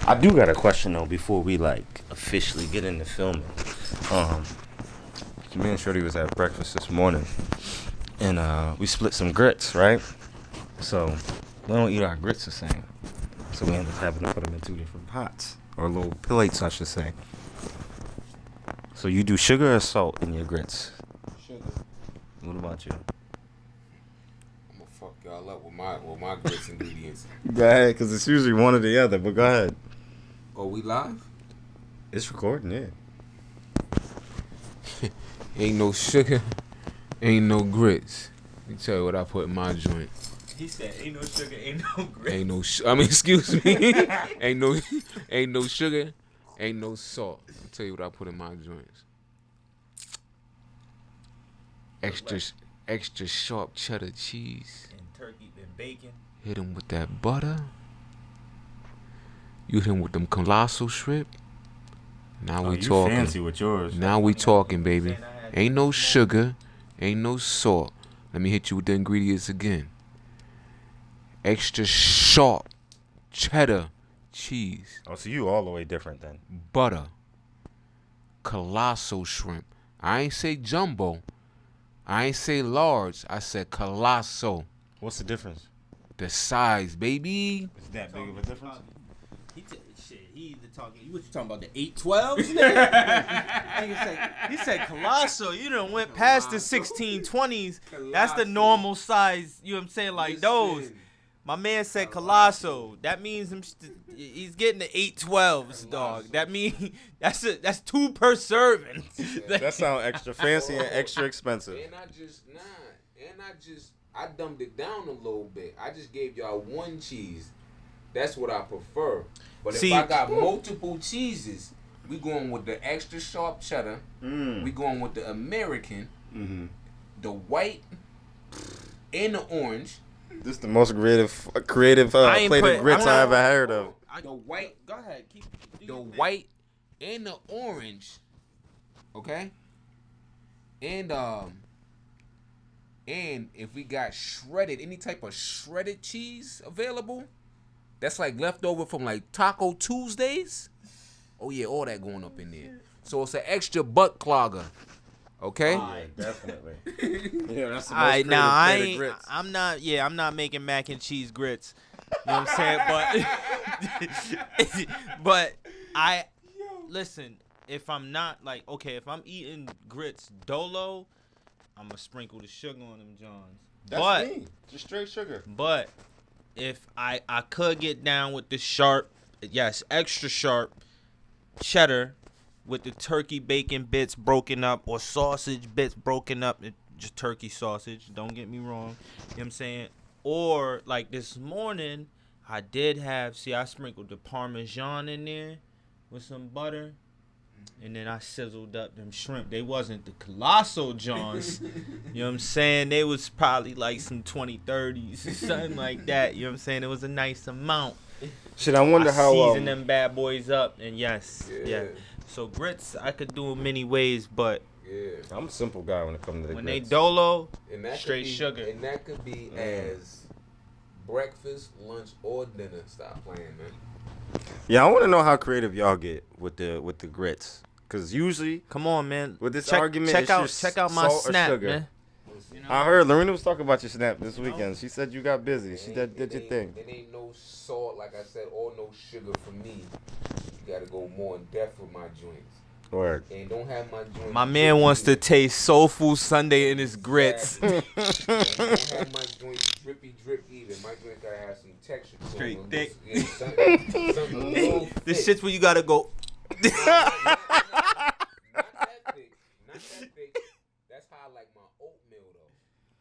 I do got a question though before we like officially get into filming. Me and Shorty was at breakfast this morning, and we split some grits, right? So we don't eat our grits the same, so we ended up having to put them in two different pots or little plates, I should say. So you do sugar or salt in your grits? Sugar. What about you? I'm gonna fuck y'all up with my grits ingredients. Go ahead, because it's usually one or the other. But go ahead. Oh, we live? It's recording, yeah. Ain't no sugar, ain't no grits. Let me tell you what I put in my joint. He said, "Ain't no sugar, ain't no grits." Ain't no. Excuse me. ain't no sugar, ain't no salt. I'll tell you what I put in my joints. Extra sharp cheddar cheese. And turkey and bacon. Hit him with that butter. You hit him with them colossal shrimp. Now we talking. Fancy with yours. Now we talking, baby. Ain't no sugar, ain't no salt. Let me hit you with the ingredients again. Extra sharp cheddar cheese. Oh, so you all the way different then. Butter. Colossal shrimp. I ain't say jumbo. I ain't say large. I said colossal. What's the difference? The size, baby. Is that big of a difference? He either talking. What you talking about? The 812s? He said colossal. You done went past the 1620s. That's the normal size. You know what I'm saying? Like those. My man said colossal. That means he's getting the 812s, dog. That means that's two per serving. That sounds extra fancy and extra expensive. And I dumbed it down a little bit. I just gave y'all one cheese. That's what I prefer. But if I got multiple cheeses, we going with the extra sharp cheddar. We going with the American, the white, and the orange. This is the most creative plate of grits I ever heard of. The white. Go ahead. The white and the orange. Okay. And if we got shredded, any type of shredded cheese available, that's like leftover from like Taco Tuesdays. Oh yeah, all that going up in there. So it's an extra butt clogger. Okay? Definitely. Yeah, that's the most Alright, now grits. I'm not making mac and cheese grits. You know what I'm saying? But I listen, if I'm not if I'm eating grits dolo, I'm gonna sprinkle the sugar on them Johns. That's me. Just straight sugar. But if I could get down with the sharp, extra sharp cheddar with the turkey bacon bits broken up or sausage bits broken up, just turkey sausage, don't get me wrong. You know what I'm saying? Or like this morning, I sprinkled the Parmesan in there with some butter. And then I sizzled up them shrimp. They wasn't the colossal Johns. You know what I'm saying? They was probably like some 20-30s or something like that. You know what I'm saying? It was a nice amount. Shit, I wonder how season them bad boys up. And yeah. So grits, I could do them many ways, but I'm a simple guy when it comes to the when grits. they dolo, straight sugar. And that could be as breakfast, lunch, or dinner. Stop playing, man. Yeah, I want to know how creative y'all get with the grits, cause usually, come on, man. With this argument, check out my salt snap, or sugar. man. You know? I heard Lorena was talking about your snap this weekend. She said you got busy. She did your thing. It ain't no salt, like I said, or no sugar for me. You gotta go more in depth with my joints. Word. And don't have my joints. My man wants to taste Soul Food Sunday in his grits. Don't have my joints drippy either. My joints gotta have some texture. Straight thick. Something This shit's where you gotta go. Not that thick. That's how I like my oatmeal though.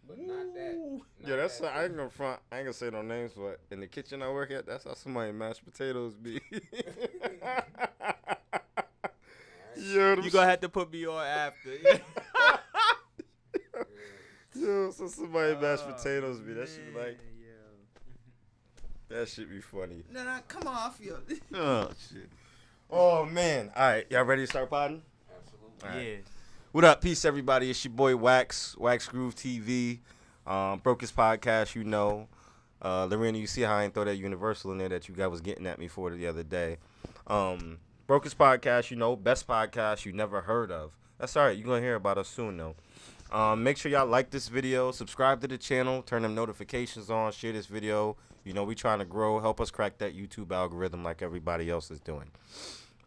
But not that. Yeah, that's I ain't gonna front. I ain't gonna say no names, but in the kitchen I work at, that's how somebody mashed potatoes be. Yo, You gonna have to put me on after. Yo, so somebody mashed potatoes be. That shit be like. That shit be funny. Nah, come on, I feel. Oh shit. Oh man. All right, y'all ready to start potting? Absolutely. Yeah. What up, peace everybody? It's your boy Wax Groove TV, Brokest podcast. You know, Lorena, you see how I ain't throw that Universal in there that you guys was getting at me for the other day. Brokest podcast, best podcast you never heard of. That's all right. You're going to hear about us soon, though. Make sure y'all like this video, subscribe to the channel, turn them notifications on, share this video. We trying to grow, help us crack that YouTube algorithm like everybody else is doing.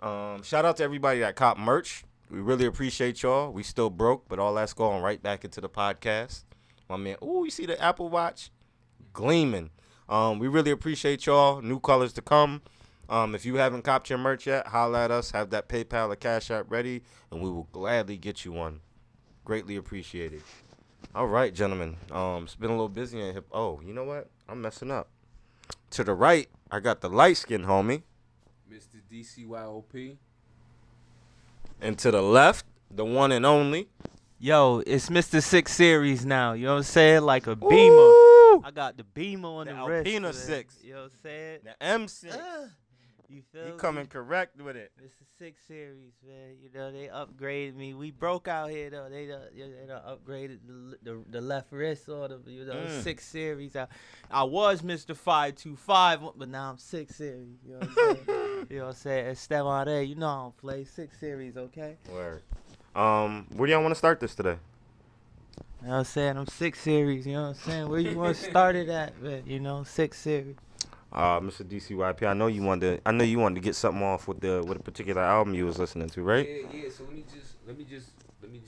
Shout out to everybody that cop merch. We really appreciate y'all. We still broke, but all that's going right back into the podcast. My man, you see the Apple Watch? Gleaming. We really appreciate y'all. New colors to come. If you haven't copped your merch yet, holla at us. Have that PayPal or Cash App ready, and we will gladly get you one. Greatly appreciated. All right, gentlemen. It's been a little busy in hip. Oh, you know what? I'm messing up. To the right, I got the light skin homie. Mr. DCYOP. And to the left, the one and only. Yo, it's Mr. 6 Series now. You know what I'm saying? Like a Beamer. Ooh, I got the Beamer on the wrist. Alpina man. 6. You know what I'm saying? The M6. You feel You me? coming correct with it. It's the 6 Series, man. They upgraded me. We broke out here, though. They done upgraded the left wrist or the 6 Series. I was Mr. 525, but now I'm 6 Series. You know what I'm saying? You know what I'm saying? Esteban, I don't play 6 Series, okay? Word. Where do y'all want to start this today? You know what I'm saying? I'm 6 Series, you know what I'm saying? Where you want to start it at, man? 6 Series. Mr. DCYP, I know you wanted to get something off with a particular album you was listening to, right? Yeah. So let me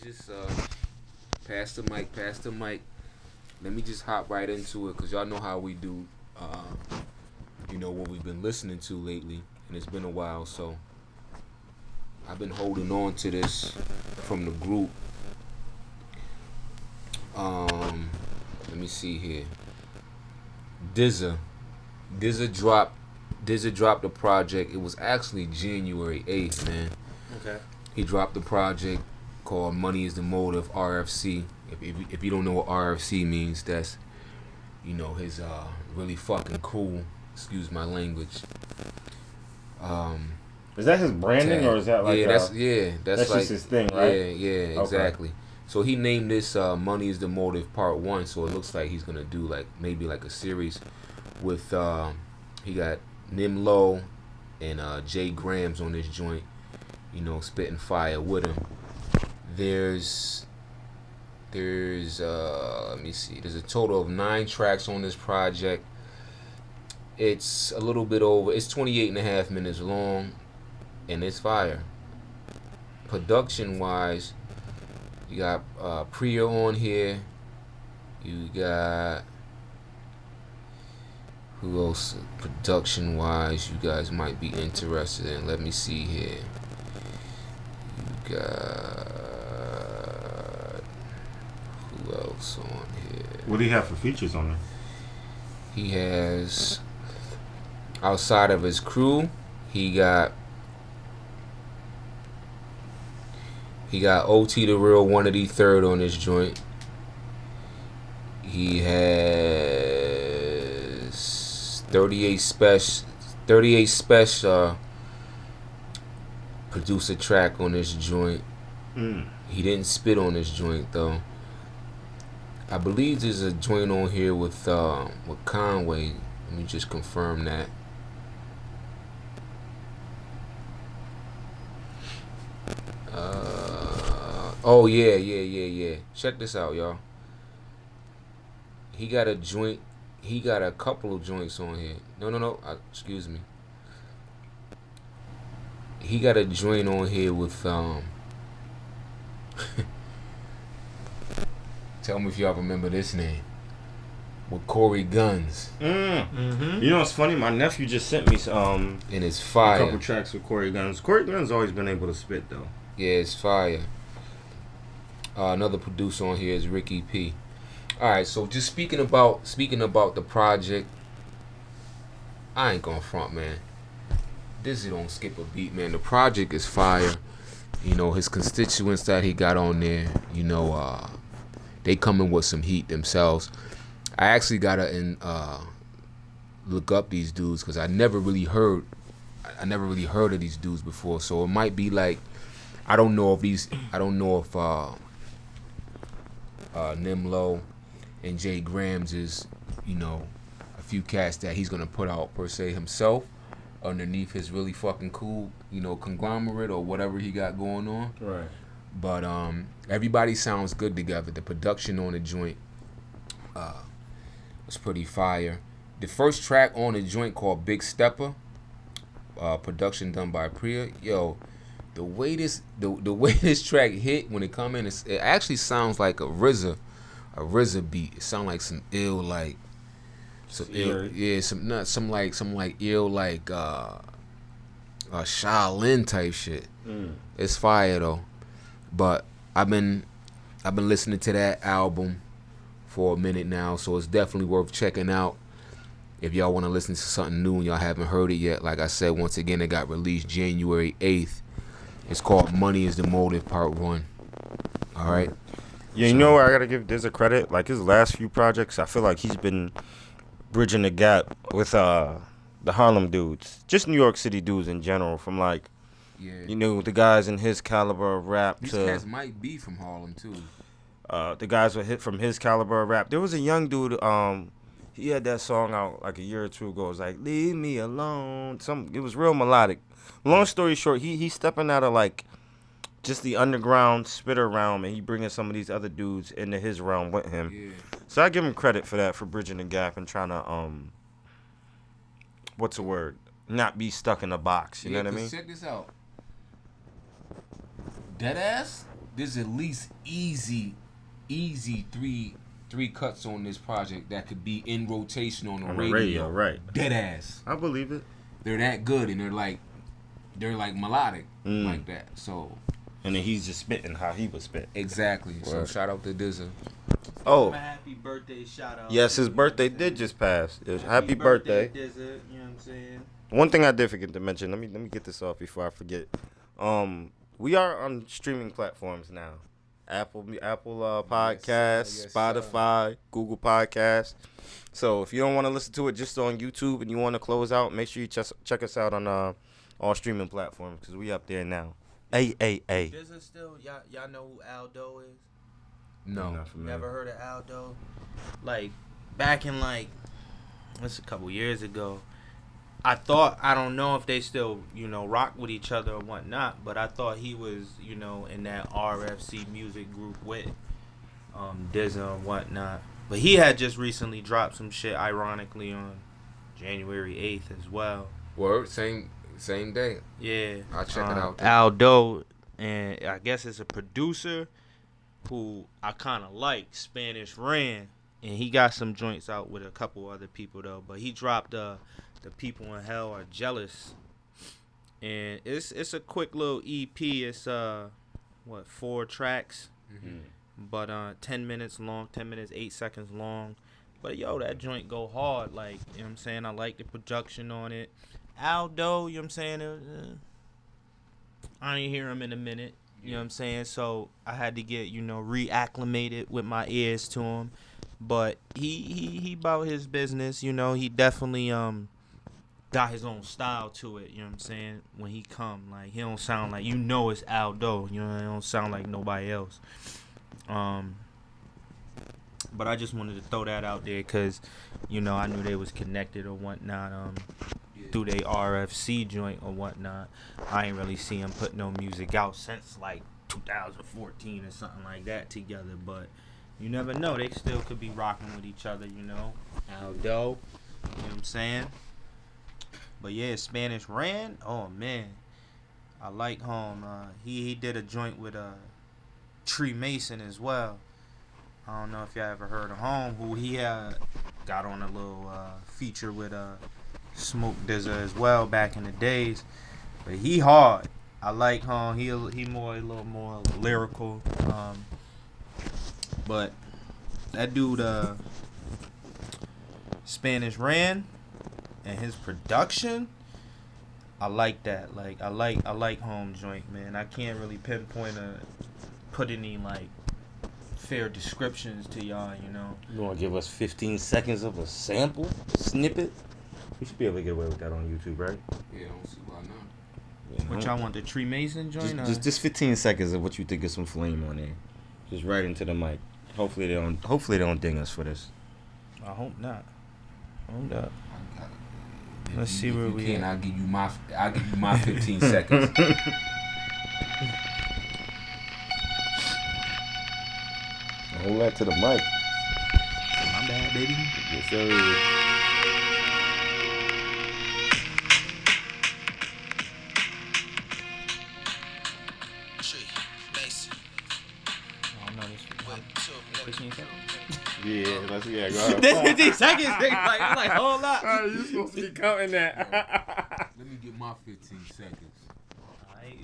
just pass the mic. Let me just hop right into it, cause y'all know how we do. What we've been listening to lately, and it's been a while. So I've been holding on to this from the group. Let me see here. DZA dropped the project. It was actually January 8th, man. Okay. He dropped the project called Money is the Motive, RFC. If you don't know what RFC means, that's his really fucking cool, excuse my language. Is that his branding or is that like that's that's like just his thing, right? Yeah, exactly. So he named this Money is the Motive Part 1, so it looks like he's gonna do maybe a series with he got Nimlo and Jay Grams on this joint, spitting fire with him. There's let me see, there's a total of 9 tracks on this project. It's a little bit over, it's 28.5 minutes long, and it's fire. Production wise, you got Priya on here, you got who else production wise you guys might be interested in. Let me see here. You got who else on here? What do you have for features on there? He has, outside of his crew, he got OT the Real, One of the Third on this joint. He has 38 Special produce a track on this joint. He didn't spit on this joint though. I believe there's a joint on here with Conway. Let me just confirm that. Oh yeah. Check this out, y'all. He got a joint. He got a couple of joints on here. No. Excuse me. He got a joint on here with tell me if y'all remember this name. With Corey Guns. Mm-hmm. You know what's funny? My nephew just sent me and it's fire. A couple tracks with Corey Guns. Corey Guns always been able to spit though. Yeah, it's fire. Another producer on here is Ricky P. All right, so just speaking about the project, I ain't gonna front, man. This don't skip a beat, man. The project is fire. His constituents that he got on there, they coming with some heat themselves. I actually gotta look up these dudes because I never really heard of these dudes before. So it might be like, I don't know if Nimlo and Jay Grams is, few cats that he's gonna put out per se himself underneath his really fucking cool, conglomerate or whatever he got going on. Right. But everybody sounds good together. The production on the joint was pretty fire. The first track on the joint called Big Stepper, production done by Priya. Yo, the way this track hit when it come in, it actually sounds like a RZA beat. It sounds like some ill like. Some ill, yeah, some ill like Shaolin type shit. It's fire though, but I've been listening to that album for a minute now, so it's definitely worth checking out. If y'all want to listen to something new and y'all haven't heard it yet, like I said, once again, it got released January 8th. It's called Money is the Motive Part 1. All right. Yeah, you know what I gotta give Diz a credit. Like his last few projects, I feel like he's been bridging the gap with the Harlem dudes, just New York City dudes in general, from like, the guys in his caliber of rap. These cats might be from Harlem too. The guys were hit from his caliber of rap. There was a young dude. He had that song out like a year or two ago. It was like "Leave Me Alone." It was real melodic. Long story short, he's stepping out of like just the underground spitter realm, and he bringing some of these other dudes into his realm with him. Yeah. So I give him credit for that, for bridging the gap and trying to what's the word? Not be stuck in a box. You know what I mean? Check this out. Deadass. There's at least easy three cuts on this project that could be in rotation on the radio. Right? Deadass. I believe it. They're that good, and they're like melodic like that. So. And then he's just spitting how he would spit. Exactly. Word. So shout out to Dizza. Oh. Happy birthday shout out. Yes, his birthday did just pass. Happy birthday. Dizza, you know what I'm saying? One thing I did forget to mention, let me get this off before I forget. We are on streaming platforms now. Apple Podcasts, Spotify, Google Podcasts. So if you don't want to listen to it just on YouTube and you want to close out, make sure you check us out on all streaming platforms, because we up there now. Is it still y'all know who Aldo is? No, never heard of Aldo. Like back in it's a couple years ago. I don't know if they still rock with each other or whatnot, but I thought he was in that RFC music group with Dizza and whatnot. But he had just recently dropped some shit, ironically, on January 8th as well. Word, same day. Yeah. I'll check it out. Aldo, and I guess it's a producer who I kind of like, Spanish Ran, and he got some joints out with a couple other people though. But he dropped The People in Hell Are Jealous, and it's a quick little EP. It's 4 tracks, but 10 minutes long, 10 minutes 8 seconds long. But yo, that joint go hard. Like, you know what I'm saying? I like the production on it. Aldo, you know what I'm saying? I ain't hear him in a minute. You know what I'm saying? So I had to get, reacclimated with my ears to him. But he about his business, he definitely got his own style to it, you know what I'm saying? When he come, like, he don't sound like, it's Aldo, he don't sound like nobody else. But I just wanted to throw that out there because, I knew they was connected or whatnot, through their RFC joint or whatnot. I ain't really see him put no music out since, 2014 or something like that together, but you never know. They still could be rocking with each other, Aldo, you know what I'm saying? But yeah, Spanish Ran, oh man, I like him. He did a joint with Tree Mason as well. I don't know if y'all ever heard of him, who he got on a little feature with Smoke Dizza as well back in the days. But he hard. I like him. He a little more lyrical. But that dude, Spanish Ran, and his production, I like that. Like I like home joint, man. I can't really pinpoint put any fair descriptions to y'all, You want to give us 15 seconds of a sample snippet? We should be able to get away with that on YouTube, right? Yeah, I don't see why not. Yeah. What y'all want, the Tree Mason joint? Just 15 seconds of what you think is some flame on there. Just right into the mic. Hopefully they don't ding us for this. I hope not. Hold up. Let's see where we at. I'll give you my 15 seconds. Hold that to the mic. My bad, baby. Yes, sir. Yeah, go ahead. This 15 seconds, like, hold up. You supposed to be counting that. Let me get my 15 seconds.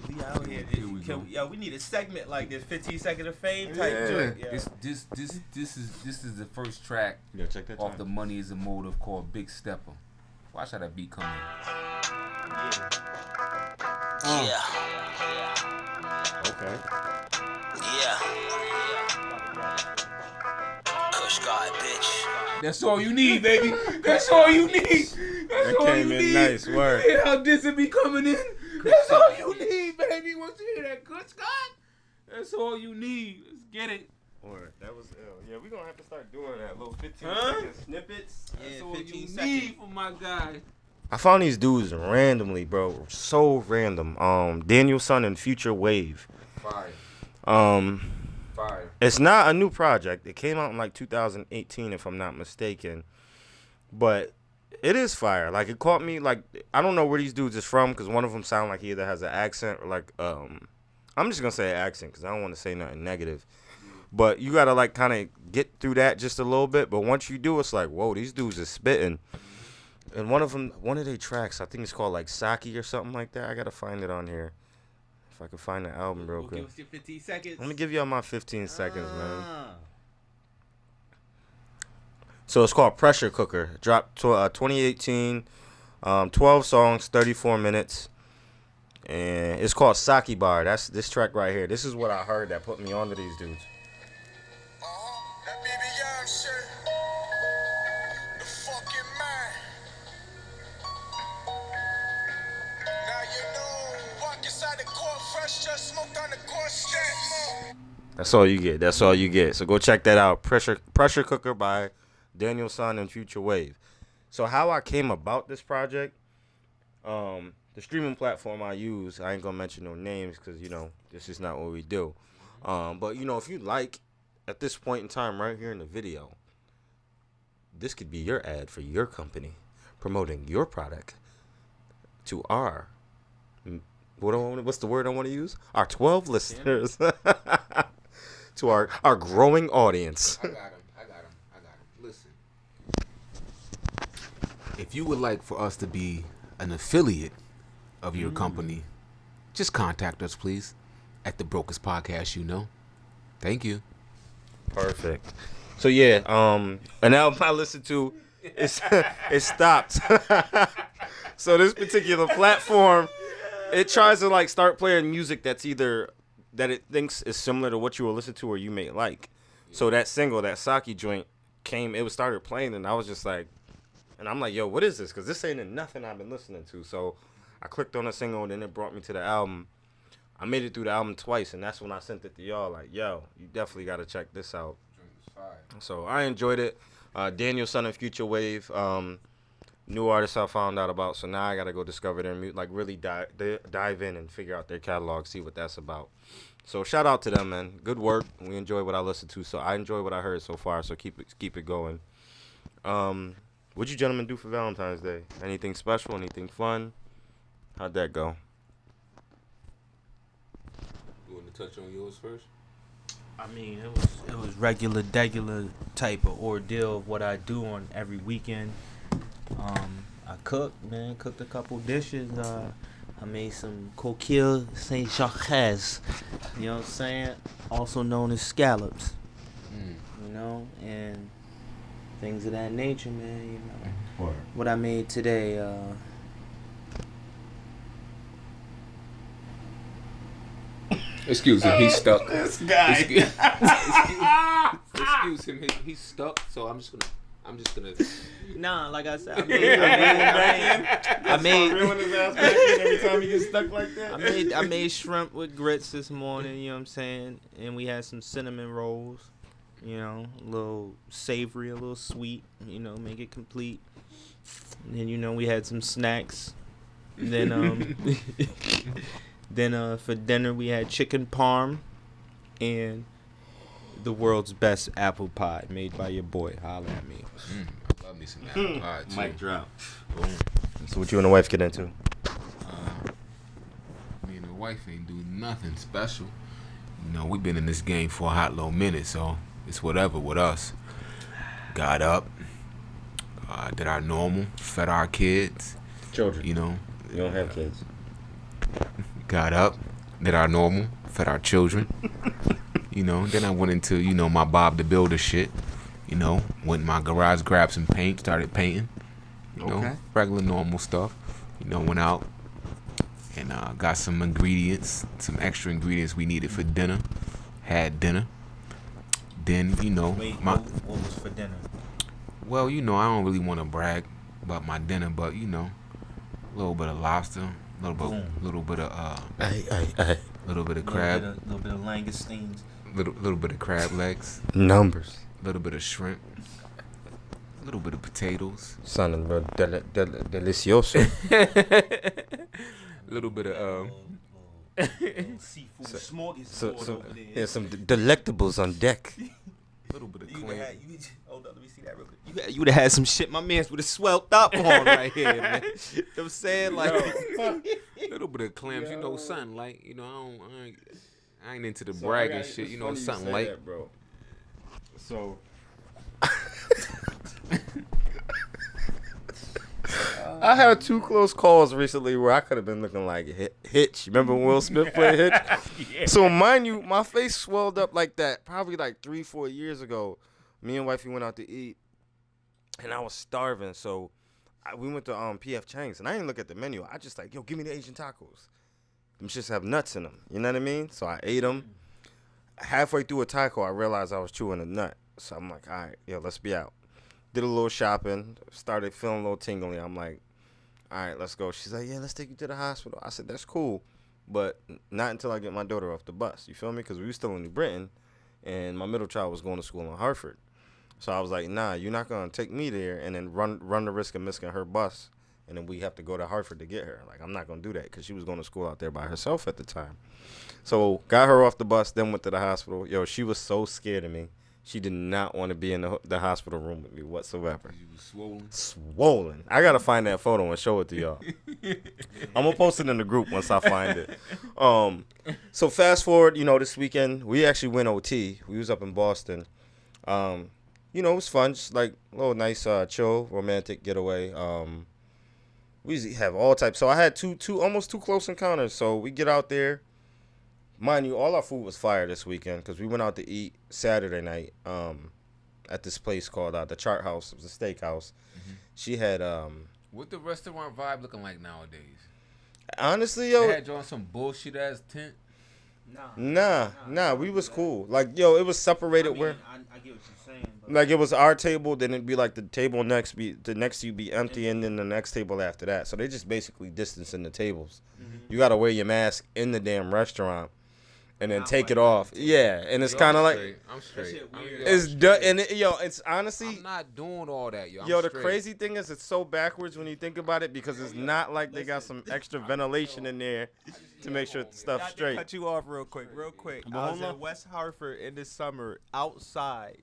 We out here. Yo, we need a segment like this, 15 seconds of fame type Yeah. joint. Yeah. This is the first track Yeah, check that off time. the Money Is a Motive called Big Stepper. Watch how that beat come in. Yeah. Okay. Yeah. Kush God, bitch. That's all you need, baby. That's all you need. That's That all came you in need. nice, word. Yeah, how this will be coming in. That's all you need, baby. Once you hear that good Scott, that's all you need. Let's get it. Word. That was ill. Yeah, we're gonna have to start doing that. Little 15 Huh? second snippets. That's Yeah, all 15 you seconds. need for my guy. I found these dudes randomly, bro. So random. Daniel Son and Future Wave. Fire. Fire. It's not a new project. It came out in like 2018, if I'm not mistaken. But it is fire. Like, it caught me. Like, I don't know where these dudes is from, because one of them sound like he either has an accent or like I'm just gonna say accent because I don't want to say nothing negative. But you gotta like kind of get through that just a little bit. But once you do, it's like, whoa, these dudes is spitting. And one of their tracks, I think it's called like Saki or something like that. I gotta find it on here. If I can find the album real quick. Give us your 15 seconds. Let me give y'all my 15 seconds, man. So it's called Pressure Cooker. Dropped 2018. 12 songs, 34 minutes. And it's called Saki Bar. That's this track right here. This is what I heard that put me onto these dudes. That BB shit. The fucking man. Now you know. Walk inside the court fresh, just smoked on the court steps. That's all you get. That's all you get. So go check that out. Pressure Cooker by Daniel Son and Future Wave. So how I came about this project, the streaming platform I use, I ain't gonna mention no names because, you know, this is not what we do. But, you know, if you like, at this point in time right here in the video, this could be your ad for your company promoting your product to our, what's the word I want to use? Our 12 listeners. To our growing audience. I got him. Listen. If you would like for us to be an affiliate of your company, just contact us, please, at the Brokest Podcast, you know. Thank you. Perfect. So yeah, an album I listened to, it stopped. So this particular platform, it tries to like start playing music that's either that it thinks is similar to what you will listen to or you may like. So that single, that Saki joint started playing, and I was just like, and I'm like, yo, what is this? Because this ain't nothing I've been listening to. So I clicked on the single, and then it brought me to the album. I made it through the album twice, and that's when I sent it to y'all. Like, yo, you definitely got to check this out. So I enjoyed it. Daniel Son and Future Wave, new artists I found out about. So now I got to go discover their music, like really dive in and figure out their catalog, see what that's about. So shout out to them, man. Good work. We enjoy what I listened to. So I enjoy what I heard so far. So keep it going. What'd you gentlemen do for Valentine's Day? Anything special? Anything fun? How'd that go? You want to touch on yours first? I mean, it was regular type of ordeal of what I do on every weekend. I cooked a couple dishes. I made some coquille Saint-Jacques, you know what I'm saying? Also known as scallops, you know, and things of that nature, man, you know. What I made today, Excuse him, he's stuck. This guy. Excuse him, he's stuck. So I'm just gonna. nah, like I said, Reeling his ass back in every time he gets stuck like that. I made shrimp with grits this morning, you know what I'm saying? And we had some cinnamon rolls, you know, a little savory, a little sweet, you know, make it complete. And we had some snacks. And then for dinner we had chicken parm and the world's best apple pie made by your boy. Holla at me. I love me some apple pie too. Mic drop. Boom. So what you and the wife get into? Me and the wife ain't do nothing special. We've been in this game for a hot little minute, so it's whatever with us. Got up, did our normal, fed our kids. Children. You don't have kids. Got up, did our normal, fed our children. Then I went into, my Bob the Builder shit. Went in my garage, grabbed some paint, started painting. Regular normal stuff. Went out and got some ingredients, some extra ingredients we needed for dinner. Had dinner. Then, Wait, what was for dinner? Well, I don't really want to brag about my dinner, but, a little bit of lobster, little bit of little bit of crab, little bit of langoustines, little bit of crab legs, Numbers. little bit of shrimp, little bit of potatoes, Sounding real delicioso. little bit of seafood smorgasbord So over there. yeah, some delectables on deck. little bit of You clam. hold on, let me see that real quick. You would have had some shit my mans would have swelled up on right here, man. You know what I'm saying? Like, Little bit of clams, something like, I ain't into the bragging shit, something like. That, bro. So I had 2 close calls recently where I could have been looking like Hitch. Remember when Will Smith played Hitch? yeah. So mind you, my face swelled up like that probably like 3-4 years ago. Me and wifey went out to eat, and I was starving. So we went to P.F. Chang's, and I didn't look at the menu. I just like, yo, give me the Asian tacos. Them shits have nuts in them. You know what I mean? So I ate them. Halfway through a taco, I realized I was chewing a nut. So I'm like, all right, yo, let's be out. Did a little shopping. Started feeling a little tingly. I'm like, all right, let's go. She's like, yeah, let's take you to the hospital. I said, that's cool, but not until I get my daughter off the bus. You feel me? Because we were still in New Britain, and my middle child was going to school in Hartford. So I was like, nah, you're not going to take me there and then run the risk of missing her bus, and then we have to go to Hartford to get her. Like, I'm not going to do that because she was going to school out there by herself at the time. So got her off the bus, then went to the hospital. Yo, she was so scared of me. She did not want to be in the hospital room with me whatsoever. You was swollen. Swollen. I got to find that photo and show it to y'all. I'm going to post it in the group once I find it. So fast forward, this weekend, we actually went OT. We was up in Boston. It was fun. Just like a little nice, chill, romantic getaway. We usually have all types. So I had almost two close encounters. So we get out there. Mind you, all our food was fire this weekend because we went out to eat Saturday night at this place called the Chart House. It was a steakhouse. Mm-hmm. She had What the restaurant vibe looking like nowadays? Honestly, yo, they had you on some bullshit ass tent. Nah. We was cool. Like, yo, it was separated where. I get what you're saying. But like, it was our table, then it'd be like the table next to you be empty, and then the next table after that. So they just basically distancing the tables. Mm-hmm. You gotta wear your mask in the damn restaurant. And then take it off. Yeah, and it's kind of like I'm straight. It's done. And it's honestly. I'm not doing all that, yo. The crazy thing is, it's so backwards when you think about it because it's not like they got some extra ventilation in there to make sure the stuff's straight. Cut you off real quick. I was in West Hartford in the summer outside.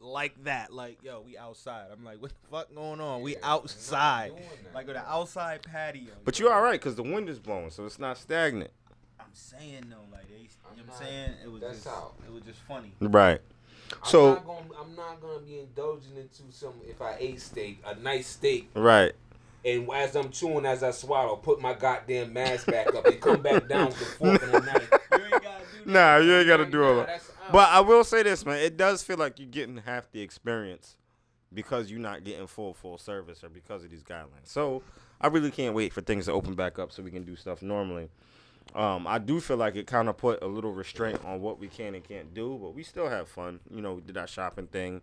Like that, like, yo, we outside. I'm like, what the fuck going on? We outside, like with an outside patio. But you're all right because the wind is blowing, so it's not stagnant. I'm saying though, like you know what I'm saying? It was just funny. Right. So I'm not gonna be indulging into if I ate steak, a nice steak. Right. And as I'm chewing, as I swallow, put my goddamn mask back up and come back down with the fork and the knife. You ain't gotta do that. Nah, you ain't gotta do all that. But I will say this, man. It does feel like you're getting half the experience because you're not getting full service or because of these guidelines. So I really can't wait for things to open back up so we can do stuff normally. I do feel like it kind of put a little restraint on what we can and can't do, but we still have fun. We did our shopping thing.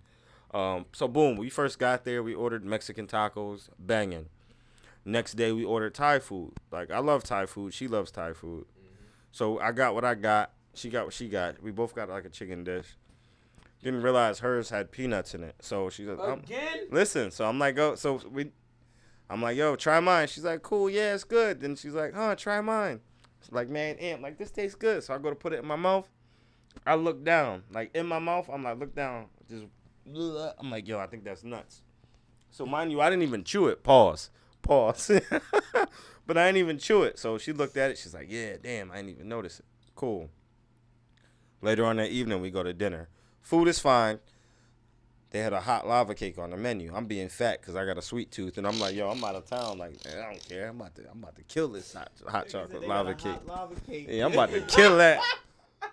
So boom, we first got there, we ordered Mexican tacos, banging. Next day we ordered Thai food. Like, I love Thai food. She loves Thai food. Mm-hmm. So I got what I got. She got what she got. We both got like a chicken dish. Didn't realize hers had peanuts in it. So she's like, again? listen. So I'm like, oh, so I'm like, yo, try mine. She's like, cool, yeah, it's good. Then she's like, try mine. It's like, man, Aunt, like, this tastes good. So I go to put it in my mouth. I look down. Like, in my mouth, I'm like, look down. Just, I'm like, yo, I think that's nuts. So, mind you, I didn't even chew it. Pause. But I didn't even chew it. So she looked at it. She's like, yeah, damn, I didn't even notice it. Cool. Later on that evening, we go to dinner. Food is fine. They had a hot lava cake on the menu. I'm being fat because I got a sweet tooth, and I'm like, yo, I'm out of town. Like, man, I don't care. I'm about to kill this hot chocolate lava cake. Yeah, I'm about to kill that.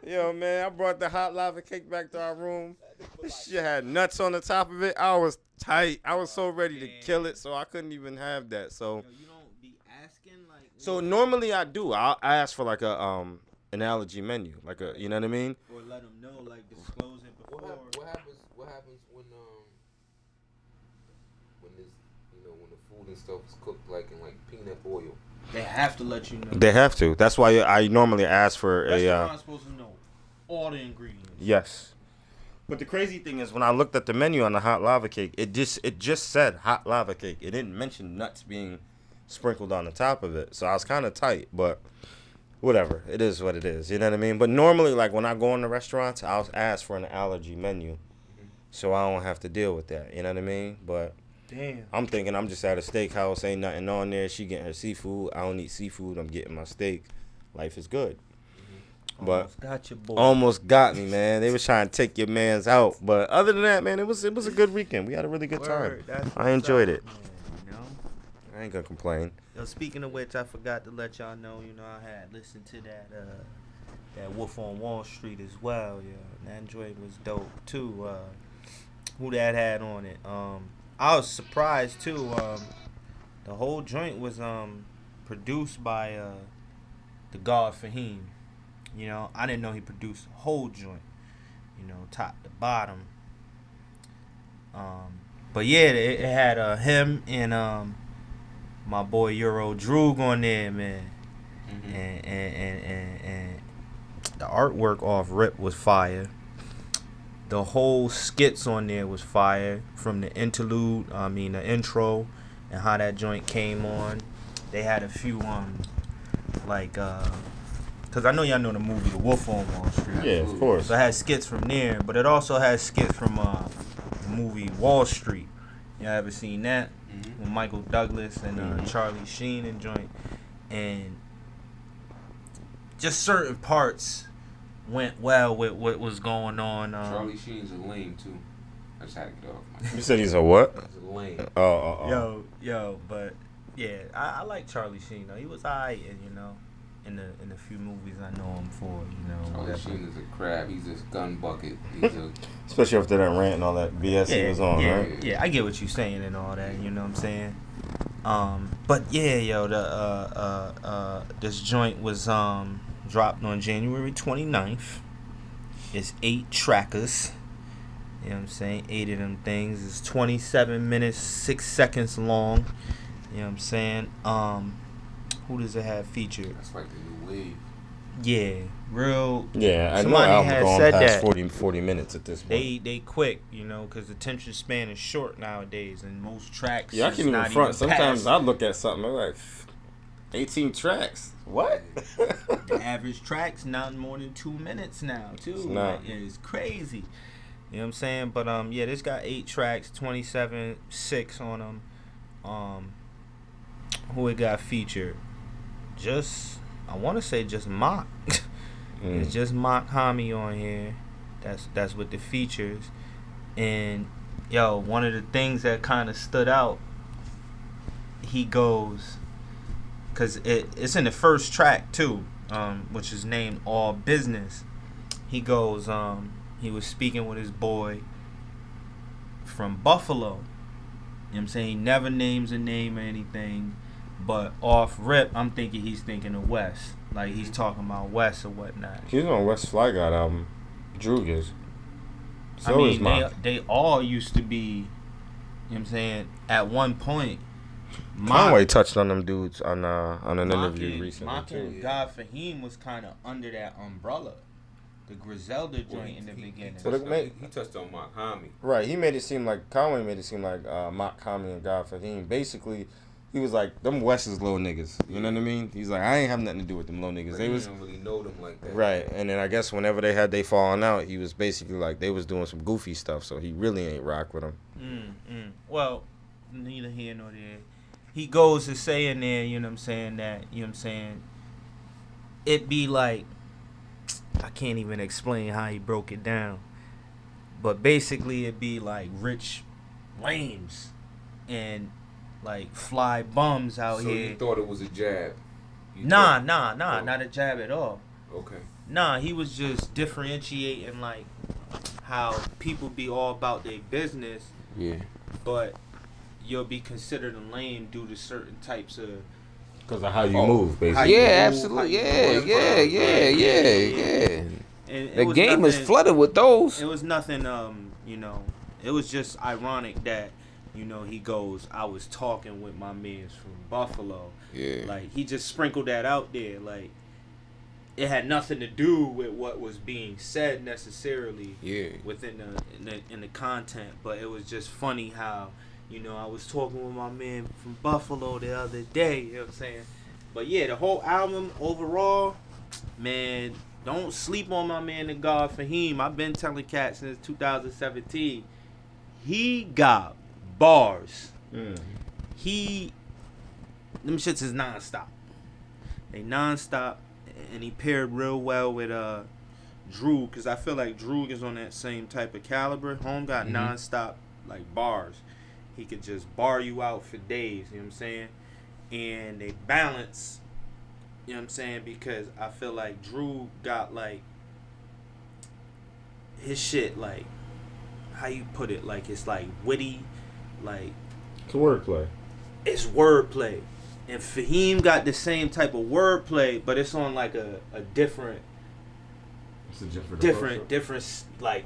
Yo, man, I brought the hot lava cake back to our room. This shit had nuts on the top of it. I was tight. I was so ready to kill it, so I couldn't even have that. So, you don't be asking like. So normally I do. I ask for like a an allergy menu, like a, you know what I mean? Or let them know, like disclose it before. What happens when this, when the food and stuff is cooked like in like peanut oil? They have to let you know. They have to. That's why I normally ask for Restaurant's supposed to know all the ingredients. Yes. But the crazy thing is, when I looked at the menu on the hot lava cake, it just said hot lava cake. It didn't mention nuts being sprinkled on the top of it. So I was kind of tight, but whatever. It is what it is. You know what I mean? But normally, like when I go in the restaurants, I'll ask for an allergy menu, so I don't have to deal with that. You know what I mean? But damn, I'm thinking I'm just at a steakhouse, ain't nothing on there. She getting her seafood. I don't eat seafood. I'm getting my steak. Life is good. But almost got me, man. They was trying to take your man's out, but other than that, man, it was a good weekend. We had a really good time. I enjoyed it. Man, I ain't gonna complain. Yo, speaking of which, I forgot to let y'all know. I had listened to that Wolf on Wall Street as well. Yeah, that joint was dope too. Who that had on it? I was surprised too. The whole joint was produced by the God Fahim. I didn't know he produced the whole joint, top to bottom. But yeah, it had him and my boy Euro Droog on there, man. Mm-hmm. And the artwork off rip was fire. The whole skits on there was fire, from the interlude, the intro, and how that joint came on. They had a few because I know y'all know the movie The Wolf on Wall Street. Yeah, of course. So it had skits from there, but it also has skits from the movie Wall Street. Y'all ever seen that? Mm-hmm. With Michael Douglas and Charlie Sheen and joint. And just certain parts went well with what was going on. Charlie Sheen's a lame, too. I just had to get off. You said he's a what? He's a lame. Oh. Yo, but yeah, I like Charlie Sheen, though. He was alright, and in the few movies I know him for, Charlie Sheen is a crab. He's a gun bucket. Especially after that rant and all that BS he was on, right? Yeah, I get what you're saying and all that. You know what I'm saying? But yeah, yo, this joint was dropped on January 29th. It's 8 trackers. You know what I'm saying? 8 of them things. It's 27 minutes, 6 seconds long. You know what I'm saying? Who does it have featured? That's like the new wave. Yeah, real. Yeah, I know album going past 40 minutes at this point. They quick, because the attention span is short nowadays, and most tracks. Yeah, I can't even front. Sometimes I look at something, I'm like, 18 tracks. What? The average track's not more than 2 minutes now, too. It's not. It's crazy. You know what I'm saying? But yeah, this got 8 tracks, 27.6 on them. Who it got featured? I want to say just Mock. It's just Mock Hami on here. That's with the features. And yo, one of the things that kind of stood out, he goes, cause it's in the first track too, which is named All Business. He goes, he was speaking with his boy from Buffalo. You know what I'm saying? He never names a name or anything. But off rip, I'm thinking he's thinking of West. Like he's talking about West or whatnot. He's on West Fly God album. Droog is. So is Mock. They all used to be, you know what I'm saying, at one point. Conway touched on them dudes on an interview recently Mock too. and God Fahim was kind of under that umbrella. The Griselda joint in the beginning. He touched on Mock Hami. Right, Conway made it seem like Mock Hami and God Fahim basically. He was like, them West is little niggas. You know what I mean? He's like, I ain't have nothing to do with them little niggas. But They you was don't really know them like that. right. And then I guess whenever they had they falling out, he was basically like they was doing some goofy stuff. So he really ain't rock with them. Well, neither here nor there. He goes to say in there, you know what I'm saying, that, you know what I'm saying, it be like, I can't even explain how he broke it down. But basically it be like rich lames and like fly bums out So here. you thought it was a jab? Nah, not a jab at all. Okay. Nah, he was just differentiating like how people be all about their business, Yeah. but you'll be considered a lame due to certain types of Because of how you Oh. move, How basically. you Yeah, move, absolutely. how you Yeah, move. yeah. And it The was game is nothing- flooded with those. It was nothing, you know, it was just ironic that, you know, he goes, I was talking with my mans from Buffalo. Yeah. Like, he just sprinkled that out there. Like, it had nothing to do with what was being said necessarily Yeah. within in the content, but it was just funny how, you know, I was talking with my man from Buffalo the other day, you know what I'm saying? But yeah, the whole album overall, man, don't sleep on my man, the God Fahim. I've been telling cats since 2017. He got bars. Them shits is nonstop. They nonstop, and he paired real well with Drew, because I feel like Drew is on that same type of caliber. Home got nonstop like bars. He could just bar you out for days, you know what I'm saying? And they balance, you know what I'm saying? Because I feel like Drew got like his shit, like, how you put it, like it's like witty, like It's wordplay. it's wordplay. And Fahim got the same type of wordplay, but it's on like a different It's a different like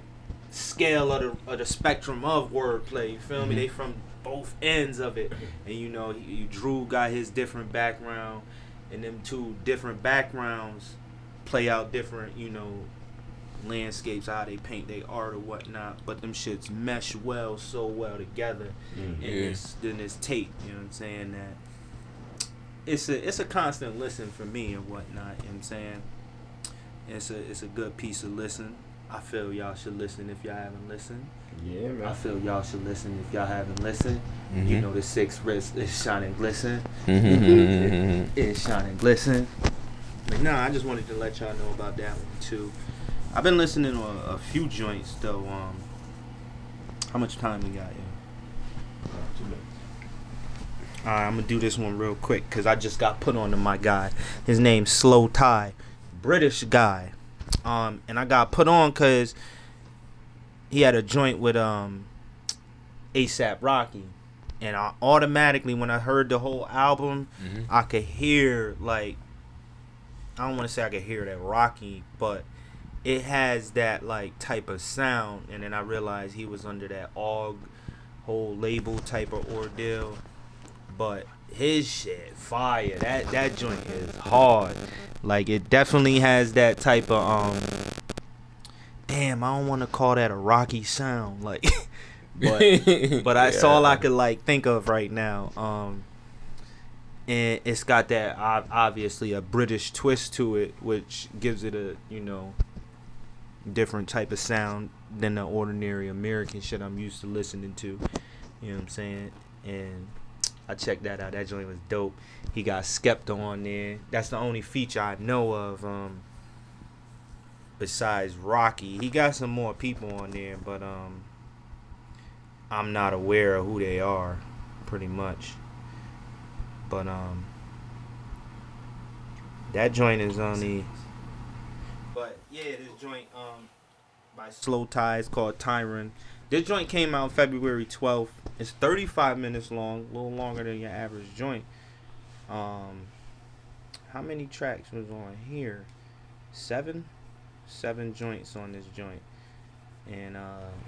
scale of the spectrum of wordplay. You feel me? They from both ends of it, and you know, Drew got his different background, and them two different backgrounds play out different, you know, landscapes, how they paint their art or whatnot. But them shits mesh so well together in this tape. You know what I'm saying? That it's a constant listen for me and whatnot. You know what I'm saying? It's a good piece of listen. I feel y'all should listen if y'all haven't listened. Yeah, man. I feel y'all should listen if y'all haven't listened. You know, the sixth wrist is shining glisten. It's shining glisten. But nah, I just wanted to let y'all know about that one too. I've been listening to a few joints though. How much time we got here? 2 minutes. Alright, I'm gonna do this one real quick because I just got put on to my guy. His name's Slow Tie, British guy. And I got put on because he had a joint with ASAP Rocky, and I automatically, when I heard the whole album, I could hear, like, I don't want to say I could hear that Rocky, but it has that like type of sound. And then I realized he was under that whole label type of ordeal. But his shit fire. That joint is hard. Like, it definitely has that type of damn, I don't want to call that a Rocky sound, like, but that's all I could like think of right now. And it's got that obviously a British twist to it, which gives it a, you know, different type of sound than the ordinary American shit I'm used to listening to. You know what I'm saying? And I checked that out. That joint was dope. He got Skepta on there. That's the only feature I know of besides Rocky. He got some more people on there, but I'm not aware of who they are, pretty much. But that joint is only. But yeah, this joint by Slow Ties called Tyrant. This joint came out February 12th. It's 35 minutes long, a little longer than your average joint. How many tracks was on here? 7 joints on this joint. And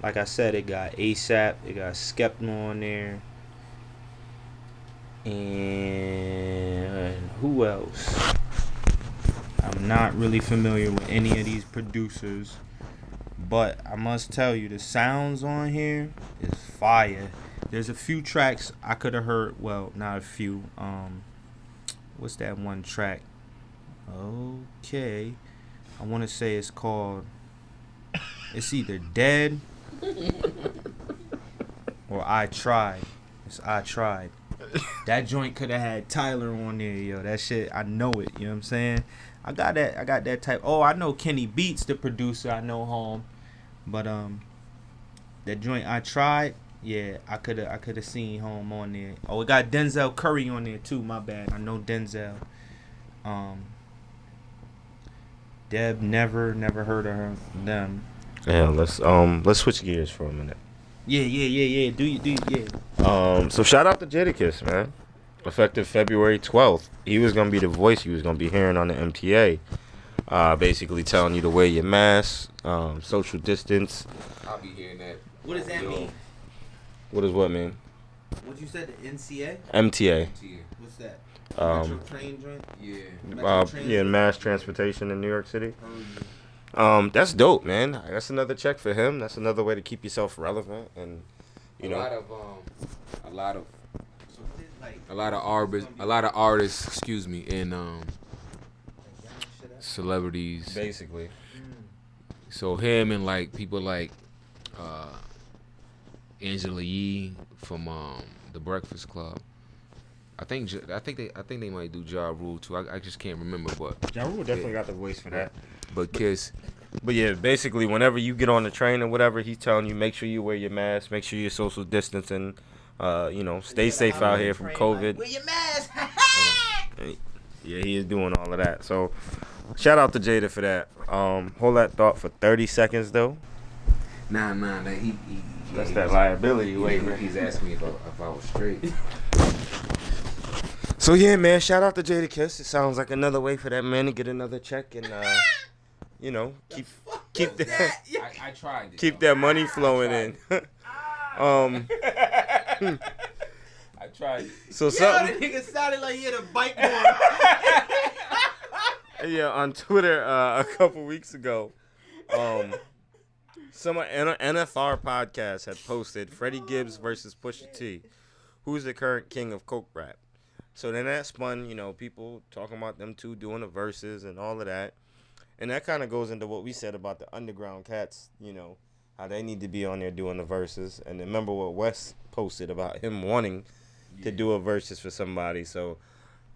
like I said, it got ASAP, it got Skepta on there. And who else? I'm not really familiar with any of these producers, but I must tell you, the sounds on here is fire. There's a few tracks I could have heard. Well, not a few. What's that one track? Okay, I want to say it's called. It's either Dead or I Tried. It's I Tried. That joint could have had Tyler on there, yo. That shit, I know it. You know what I'm saying? I got that type. Oh, I know Kenny Beats, the producer. I know home, but that joint I Tried. Yeah, I could have seen home on there. Oh, it got Denzel Curry on there too. My bad. I know Denzel. Deb never heard of them. Yeah, let's switch gears for a minute. Yeah. Do you yeah. So shout out to Jadakiss, man. Effective February 12th, he was gonna be the voice you was gonna be hearing on the MTA. Basically telling you to wear your mask, social distance. I'll be hearing that. What does that mean? What does what mean? What you said, the NCA? MTA. What's that? Metro train joint? Yeah, mass transportation in New York City. That's dope, man. That's another check for him. That's another way to keep yourself relevant, and you know, a lot of artists, excuse me, and celebrities, basically. So him and like people like Angela Yee from the Breakfast Club. I think they might do Ja Rule too. I just can't remember, but Ja Rule definitely got the voice for that. But Kiss. But yeah, basically, whenever you get on the train or whatever, he's telling you make sure you wear your mask, make sure you're social distancing, stay safe out here from COVID. Wear your mask. Yeah, he is doing all of that. So, shout out to Jada for that. Hold that thought for 30 seconds though. Nah. That's that liability waiver. He's asking me if I was straight. So yeah, man, shout out to Jadakiss. It sounds like another way for that man to get another check and keep that I tried it. Keep that money flowing in. I tried it. So something. That nigga sounded like he had a bike Yeah, on Twitter a couple weeks ago, some NFR podcast had posted Freddie Gibbs versus Pusha T, who's the current king of coke rap. So then that spun, people talking about them two doing the verses and all of that. And that kind of goes into what we said about the underground cats, how they need to be on there doing the verses. And remember what Wes posted about him wanting to do a verses for somebody. So,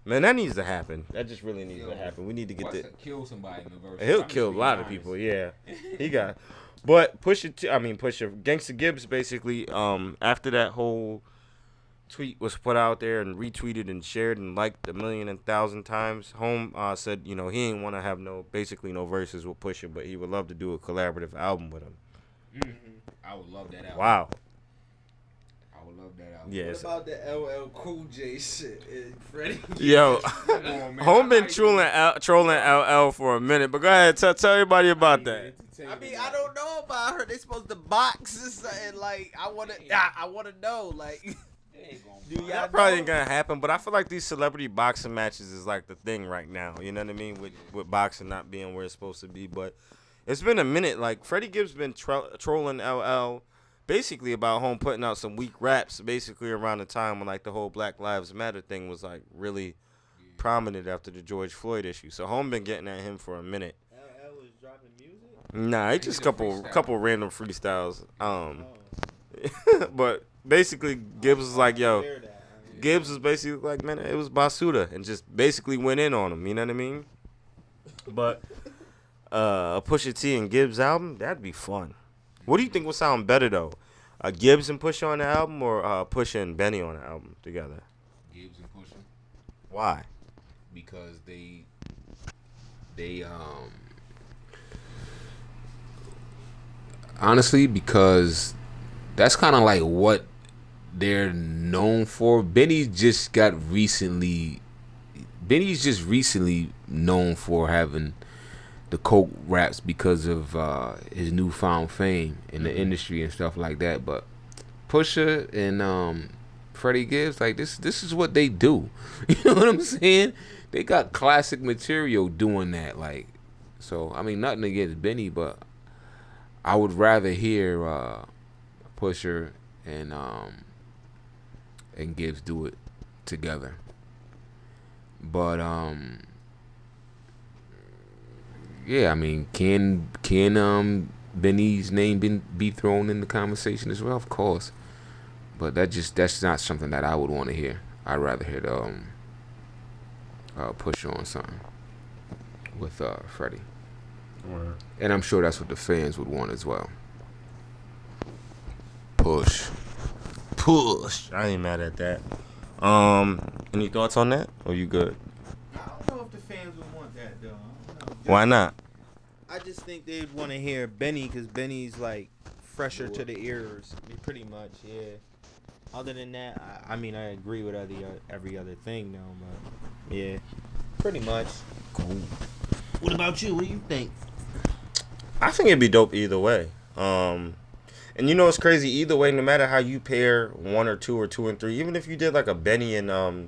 man, that needs to happen. That just really needs to happen. We need to get that. Kill somebody in the verses. He'll kill a lot of people, yeah. He got. But Pusha, Gangsta Gibbs basically, after that whole tweet was put out there and retweeted and shared and liked 1,000,000 times, Home said, he ain't want to have no verses with Pusha, but he would love to do a collaborative album with him. Mm-hmm. I would love that album. Wow. I would love that album. Yeah. What about the LL Cool J shit? Freddie? Yo, Home been trolling LL for a minute, but go ahead, tell everybody about that. I mean, I don't know about her. They supposed to box or something. Like, I wanna know. Like, That probably ain't gonna happen, but I feel like these celebrity boxing matches is like the thing right now. You know what I mean? With boxing not being where it's supposed to be, but it's been a minute. Like Freddie Gibbs been trolling LL, basically about Home putting out some weak raps, basically around the time when like the whole Black Lives Matter thing was like really prominent after the George Floyd issue. So Home been getting at him for a minute. LL was dropping music. Nah, he just couple random freestyles. But basically, Gibbs was like, yo, Gibbs was basically like, man, it was Basuda, and just basically went in on him, you know what I mean? But a Pusha T and Gibbs album, that'd be fun. What do you think would sound better, though? Gibbs and Pusha on the album, or Pusha and Benny on the album together? Gibbs and Pusha. Why? Because they honestly, because that's kind of like what they're known for. Benny's just recently known for having the coke raps because of his newfound fame in the industry and stuff like that. But Pusha and Freddie Gibbs, like this is what they do. You know what I'm saying? They got classic material doing that. Like, so I mean, nothing against Benny, but I would rather hear Pusha and and Gibbs do it together. But yeah, I mean, can Benny's name be thrown in the conversation as well? Of course, but that's not something that I would want to hear. I'd rather hear the Push on something with Freddie, and I'm sure that's what the fans would want as well. Push. I ain't mad at that. Any thoughts on that? Or you good? I don't know if the fans would want that though. I don't know. Why not? I just think they'd want to hear Benny because Benny's like fresher to the ears, pretty much. Yeah. Other than that, I mean, I agree with every other thing though, but yeah, pretty much. Cool. What about you? What do you think? I think it'd be dope either way. And you know it's crazy either way. No matter how you pair 1 or 2 or 2 and 3, even if you did like a Benny and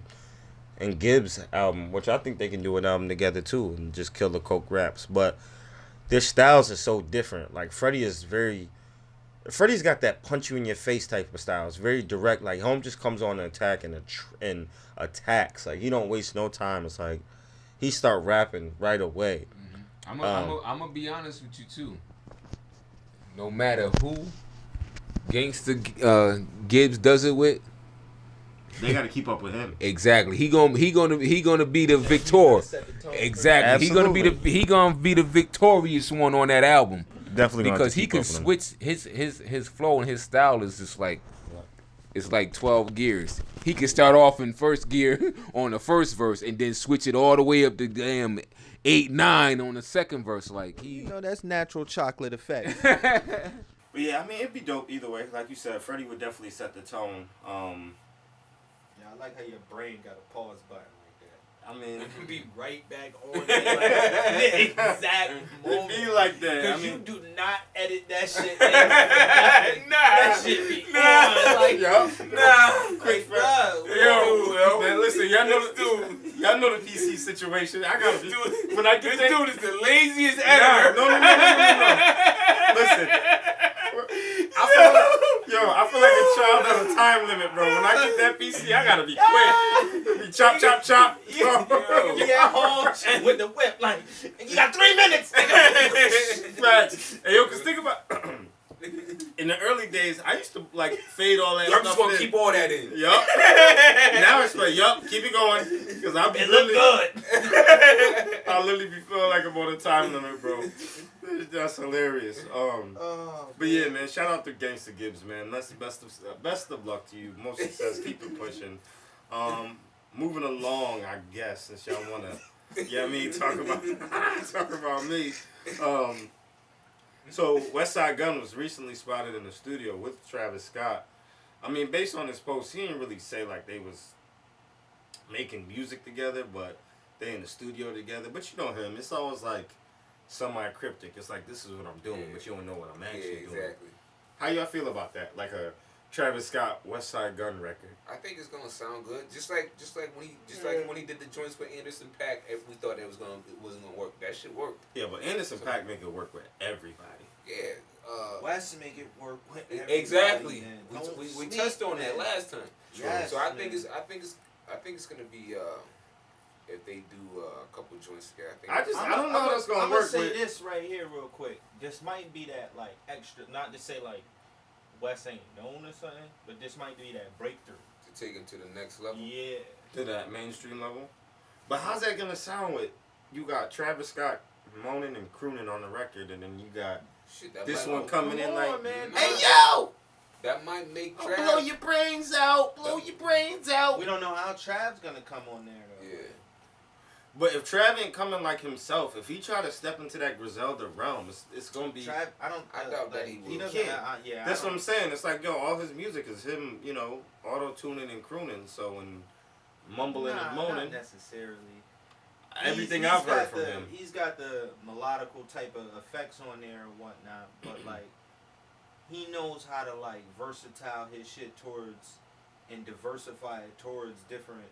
Gibbs album, which I think they can do an album together too, and just kill the coke raps. But their styles are so different. Like Freddie's got that punch you in your face type of style. It's very direct. Like Home just comes on and attack and attacks. Like he don't waste no time. It's like he start rapping right away. Mm-hmm. I'm gonna be honest with you too. No matter who Gangsta Gibbs does it with, They got to keep up with him. exactly. He gonna be the victor. Exactly. Absolutely. He gonna be the victorious one on that album. Definitely Because he can switch his flow and his style is just like it's like 12 gears. He can start off in first gear on the first verse and then switch it all the way up to damn 8-9 on the second verse. Like You know that's natural chocolate effect. But yeah, I mean it'd be dope either way. Like you said, Freddie would definitely set the tone. Yeah, I like how your brain got a pause button like that. I mean, It can be right back on it, like, the exact moment. It be like that. Because I mean, you do not edit that shit in. That shit be on. Like, quick, bro. yo, man, listen, y'all know the PC situation. I gotta be. When I get that, Dude is the laziest editor. no. Listen, I feel like a child on a time limit, bro. When I get that PC, I gotta be quick. Chop. You at home with the whip, like, you got 3 minutes. Facts. Hey, yo, cause think about in the early days, I used to like fade all that I'm stuff just gonna in. keep all that in. Yup. Now it's like, keep it going. Cause I'll be It look good. I'll literally be feeling like I'm on a time limit, bro. That's hilarious. But yeah, man, shout out to Gangsta Gibbs, man. That's the best of luck to you. Most success. Keep it pushing. Moving along, I guess, since y'all wanna, talk about me. So Westside Gunn was recently spotted in the studio with Travis Scott. I mean, based on his post, he didn't really say like they was making music together, but they in the studio together. But you know him, it's always like semi-cryptic. It's like, this is what I'm doing, but you don't know what I'm actually doing. Exactly. How y'all feel about that? Like a Travis Scott Westside Gunn record. I think it's gonna sound good. Just like when he did the joints with Anderson .Paak, if we thought it wasn't gonna work, that shit worked. Yeah, but Anderson .Paak make it work with everybody. Yeah. West make it work with everybody, Exactly. man. We touched on that last time. Yes, so I man. think it's gonna be if they do a couple joints together. I don't know how that's gonna work. I'm gonna say with this right here real quick. This might be that like extra, not to say like West ain't known or something, but this might be that breakthrough to take him to the next level. Yeah. to that mainstream level. But how's that gonna sound with you got Travis Scott moaning and crooning on the record, and then you got this one coming in like, man. hey yo, that might make Trav blow your brains out, We don't know how Trav's gonna come on there though. Yeah. But if Trav ain't coming like himself, if he try to step into that Griselda realm, it's gonna be. Trav, I doubt that he will. He doesn't. Yeah. That's what I'm saying. It's like, yo, all his music is him, auto tuning and crooning, so and mumbling and moaning. Not necessarily. Everything He's I've heard got from him. He's got the melodical type of effects on there and whatnot, but like he knows how to like versatile his shit towards and diversify it towards different,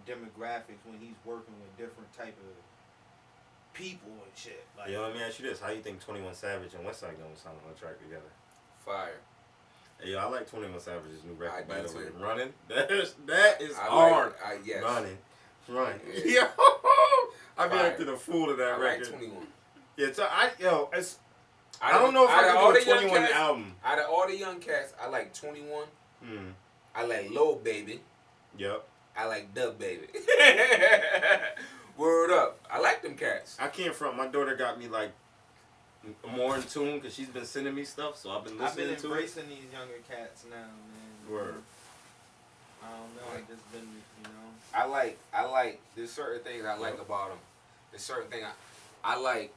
demographics when he's working with different type of people and shit. Like, Yo, let me ask you this: how you think 21 Savage and Westside Gunn would sound on a track together? Fire. Hey, yo, I like 21 Savage's new I record, by do the way. too. Running. That is I hard. like it. Yes. Running. Yeah. Yo, I be Fire. acting a fool to that I record. like 21. Yeah, so I don't know if I can do a 21 album. Out of all the young cats, I like 21. I like Lil Baby. Yep. I like Dub Baby. Word up. I like them cats. I can't front. My daughter got me like more in tune because she's been sending me stuff, so I've been listening to it. embracing these younger cats now, man. Word. I don't know. I've just been, I like. There's certain things I like about them. There's certain things I like.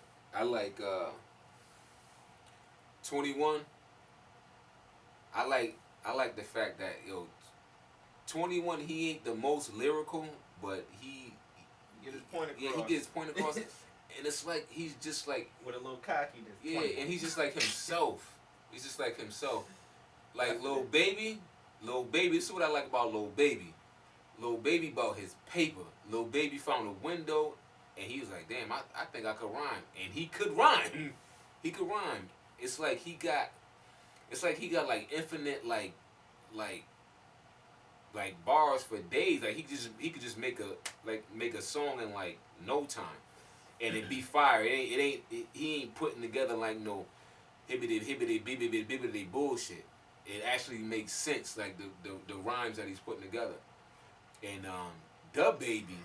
21. I like the fact that 21, he ain't the most lyrical, but he get his point across. Yeah, he gets his point across. And it's like he's just like with a little cockiness. Yeah, 21. And he's just like himself. He's just like himself. Like Lil Baby. This is what I like about Lil Baby. Lil Baby about his paper. Lil Baby found a window, and he was like, "Damn, I think I could rhyme," and he could rhyme. He could rhyme. It's like he got like infinite like bars for days. Like he could just make a song in like no time, and it be fire. He ain't putting together like no hibbity bibbity bullshit. It actually makes sense, like the rhymes that he's putting together. And Dub Baby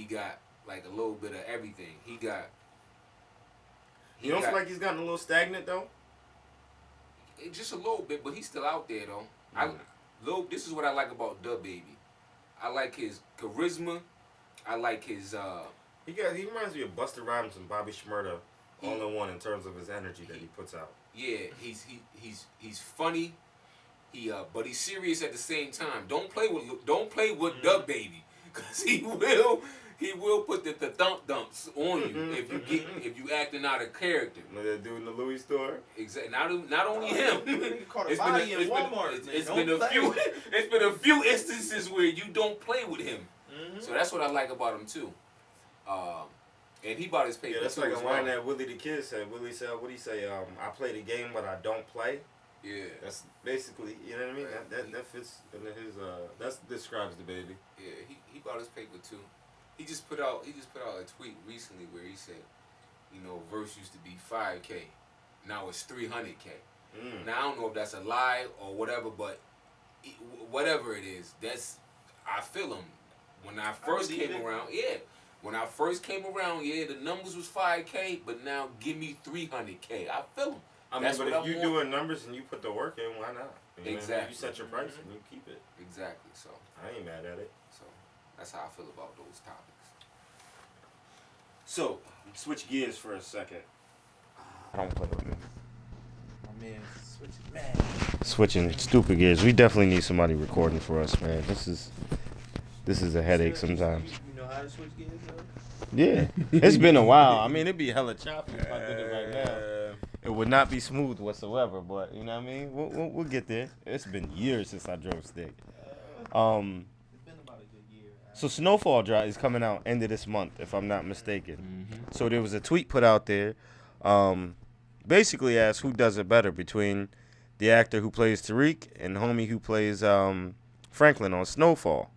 got like a little bit of everything. You don't feel like he's gotten a little stagnant though? Just a little bit, but he's still out there though. This is what I like about Dub Baby. I like his charisma. I like his He reminds me of Busta Rhymes and Bobby Shmurda all in one in terms of his energy that he puts out. Yeah, he's funny. But he's serious at the same time. Don't play with Dub Baby, cause he will put the dumps on you if you acting out of character. Like that dude in the Louis store. Exactly. Not only him. It's been a few instances where you don't play with him. Mm-hmm. So that's what I like about him too. And he bought his paper. Yeah, that's like a line that Willie the Kid said. Willie said, "What do he say? I play the game, but I don't play." Yeah. That's basically, you know what I mean. That fits into his. That describes the baby. Yeah, he bought his paper too. He just put out a tweet recently where he said, verse used to be 5K, now it's 300K. Now I don't know if that's a lie or whatever, but whatever it is, I feel him. When I first came around, the numbers was 5K, but now give me 300K. I feel him. I mean, but if you doing numbers and you put the work in, why not? Exactly. You set your price and you keep it. Exactly. So I ain't mad at it. So that's how I feel about those topics. So switch gears for a second. I don't play with me. My man, Switching stupid gears. We definitely need somebody recording for us, man. This is a headache sometimes. You know how to switch gears, though? Yeah, it's been a while. I mean, it'd be hella choppy if I did it right now. It would not be smooth whatsoever, but you know what I mean. We'll get there. It's been years since I drove stick. It's been about a good year. So Snowfall Drive is coming out end of this month, if I'm not mistaken. Mm-hmm. So there was a tweet put out there, basically asked who does it better between the actor who plays Tariq and the homie who plays Franklin on Snowfall.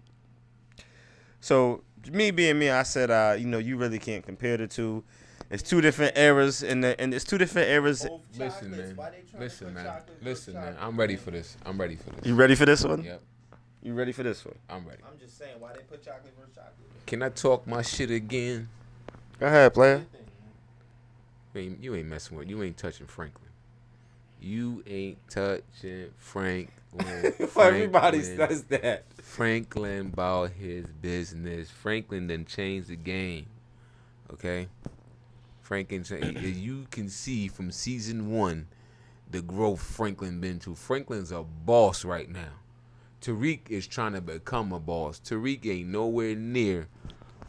So me being me, I said, you really can't compare the two. It's two different eras, and it's two different eras. Listen, man. I'm ready for this. You ready for this one? Yep. You ready for this one? I'm ready. I'm just saying, why they put chocolate versus chocolate? Can I talk my shit again? Go ahead, player. You ain't messing with. You ain't touching Franklin. You ain't touching Franklin. Everybody says that. Franklin about his business. Franklin done changed the game. Okay? Franklin, you can see from season 1 the growth Franklin been to. Franklin's a boss right now. Tariq is trying to become a boss. Tariq ain't nowhere near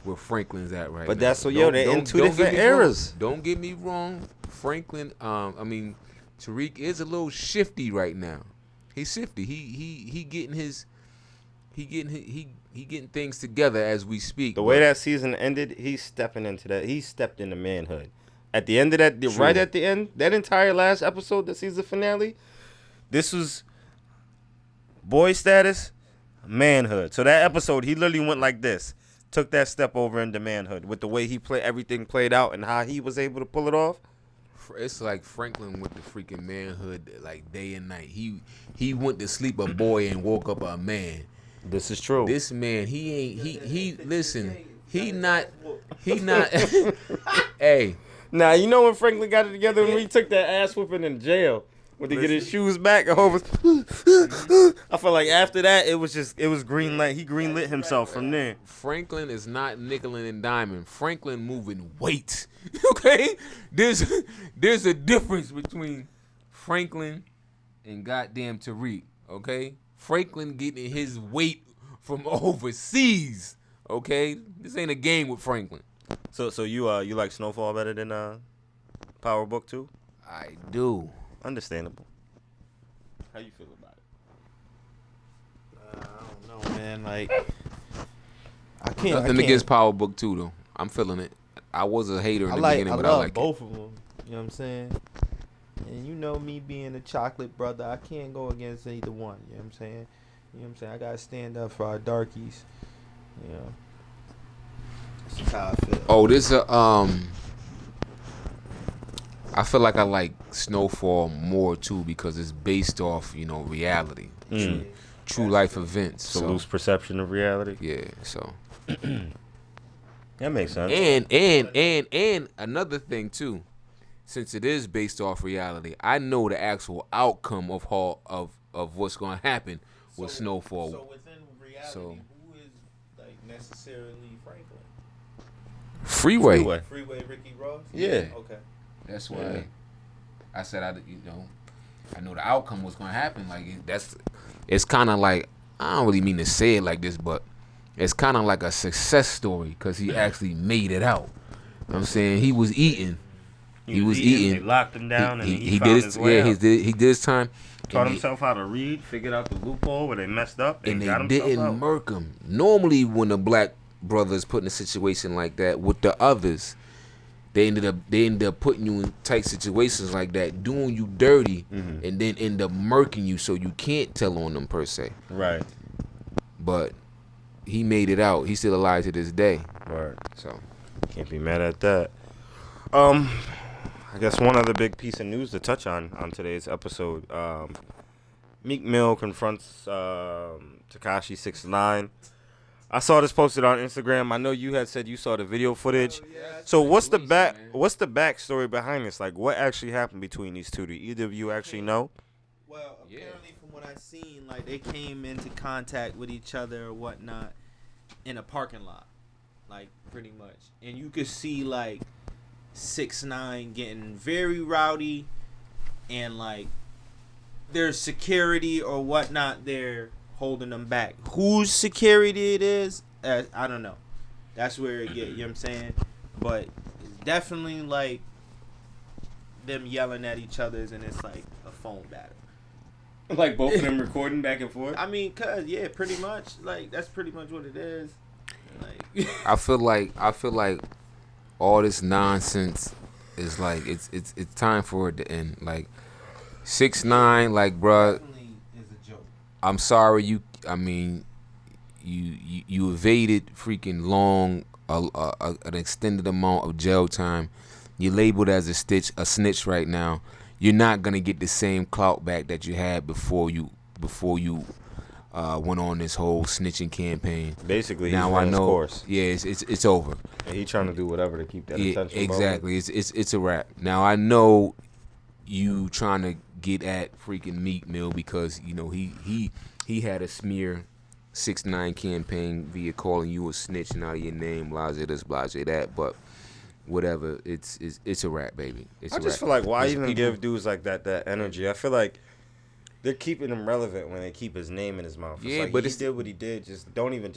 where Franklin's at right now. But that's what, they're in two different eras. Don't get me wrong. Franklin, Tariq is a little shifty right now. He's shifty. He getting things together as we speak. The way that season ended, he stepped into manhood. At the end of that, right at the end, that entire last episode, the season finale, This was boy status, manhood. So that episode, he literally went like this. Took that step over into manhood with the way he everything played out and how he was able to pull it off. It's like Franklin with the freaking manhood, like day and night. He went to sleep a boy and woke up a man. This is true. This man, listen, he not. Hey. Now, you know when Franklin got it together when he took that ass whooping in jail? When they get his shoes back, I feel like after that, it was green light. He green lit himself from there. Franklin is not nickel and diamond. Franklin moving weight. Okay? There's a difference between Franklin and goddamn Tariq. Okay? Franklin getting his weight from overseas. Okay? This ain't a game with Franklin. So you like Snowfall better than Power Book 2? I do. Understandable. How you feel about it? I don't know, man. Like, Nothing against Power Book 2 though. I'm feeling it. I was a hater in the beginning, but I like both of them. You know what I'm saying? And you know me being a chocolate brother, I can't go against either one. You know what I'm saying? You know what I'm saying? I gotta stand up for our darkies. You know. That's how I feel. Oh, I feel like I like Snowfall more too because it's based off, reality, true life events. So loose perception of reality. Yeah, so that makes sense. And another thing too, since it is based off reality, I know the actual outcome of what's gonna happen with Snowfall. So within reality, who is like necessarily Franklin? Freeway Ricky Ross. Yeah. Okay. That's why I said I know the outcome was gonna happen. Like it's kind of like, I don't really mean to say it like this, but it's kind of like a success story because he actually made it out. You know what I'm saying? He was eating. He was eating. They locked him down and he did found his way out. he did his time. Taught himself how to read, figured out the loophole where they messed up, and got they himself didn't out. murk him. Normally, when the black brothers put in a situation like that with the others, they ended up putting you in tight situations like that, doing you dirty, and then end up murking you, so you can't tell on them per se. Right. But he made it out. He's still alive to this day. Right. So Can't be mad at that. I guess one other big piece of news to touch on today's episode. Meek Mill confronts Tekashi 6ix9ine. I saw this posted on Instagram. I know you had said you saw the video footage. So what's the backstory behind this? Like, what actually happened between these two? Do either of you actually know? Well, apparently from what I seen, like they came into contact with each other or whatnot in a parking lot, like pretty much, and you could see like 6ix9ine getting very rowdy, and like there's security or whatnot there holding them back. Whose security it is, I don't know. That's where it get, you know what I'm saying? But it's definitely like them yelling at each other, and it's like a phone battle. Like both of them recording back and forth? I mean, pretty much. Like that's pretty much what it is. Like I feel like all this nonsense is like it's time for it to end. Like 6ix9ine, like bruh, definitely is a joke. I'm sorry you evaded freaking long an extended amount of jail time. You're labeled as a snitch right now. You're not gonna get the same clout back that you had before you went on this whole snitching campaign. Basically, now he's I run know. his course. Yeah, it's over. And he's trying to do whatever to keep that attention. Exactly. It's a wrap. Now I know you trying to get at freaking Meek Mill because he had a smear 6ix9ine campaign via calling you a snitch and out of your name, blase this, blase that, but. Whatever, it's a wrap, baby. I just feel like why even give dudes like that energy? I feel like they're keeping him relevant when they keep his name in his mouth. It's like he did what he did. Just don't even